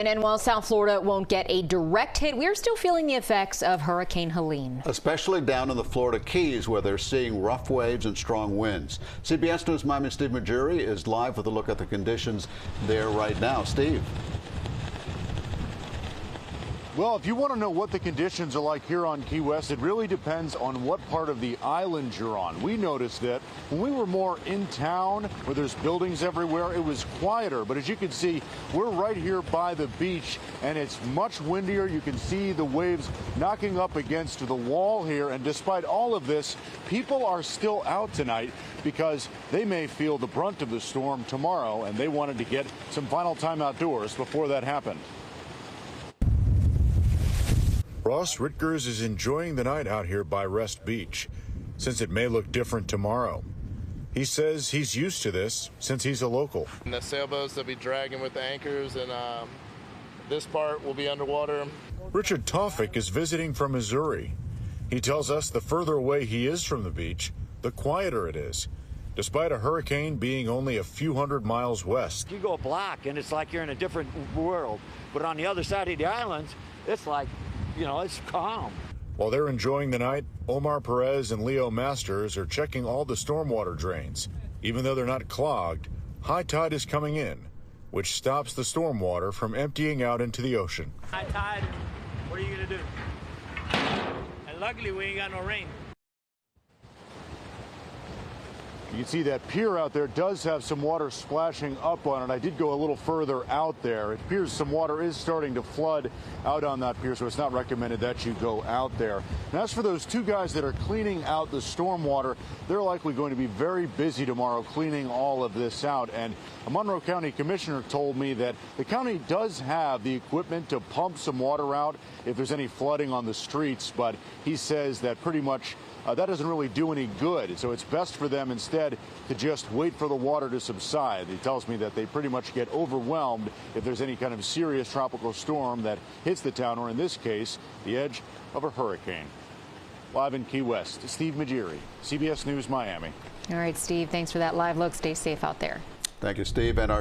And while South Florida won't get a direct hit, we're still feeling the effects of Hurricane Helene. Especially down in the Florida Keys, where they're seeing rough waves and strong winds. CBS News Miami Steve Majuri is live with a look at the conditions there right now. Steve. Well, if you want to know what the conditions are like here on Key West, it really depends on what part of the island you're on. We noticed that when we were more in town, where there's buildings everywhere, it was quieter. But as you can see, we're right here by the beach, and it's much windier. You can see the waves knocking up against the wall here. And despite all of this, people are still out tonight because they may feel the brunt of the storm tomorrow, and they wanted to get some final time outdoors before that happened. Ross Ritkers is enjoying the night out here by Rest Beach, since it may look different tomorrow. He says he's used to this since he's a local. And the sailboats will be dragging with the anchors, and this part will be underwater. Richard Tofik is visiting from Missouri. He tells us the further away he is from the beach, the quieter it is, despite a hurricane being only a few hundred miles west. You go black and it's like you're in a different world, but on the other side of the islands, it's like, you know, it's calm. While they're enjoying the night, Omar Perez and Leo Masters are checking all the stormwater drains. Even though they're not clogged, high tide is coming in, which stops the stormwater from emptying out into the ocean. High tide, what are you gonna do? And luckily we ain't got no rain. You can see that pier out there does have some water splashing up on it. I did go a little further out there. It appears some water is starting to flood out on that pier, so it's not recommended that you go out there. And as for those two guys that are cleaning out the stormwater, they're likely going to be very busy tomorrow cleaning all of this out. And a Monroe County commissioner told me that the county does have the equipment to pump some water out if there's any flooding on the streets, but he says that pretty much that doesn't really do any good. So it's best for them instead to just wait for the water to subside. He tells me that they pretty much get overwhelmed if there's any kind of serious tropical storm that hits the town, or in this case, the edge of a hurricane. Live in Key West, Steve Majiri, CBS News, Miami. All right, Steve, thanks for that live look. Stay safe out there. Thank you, Steve. And our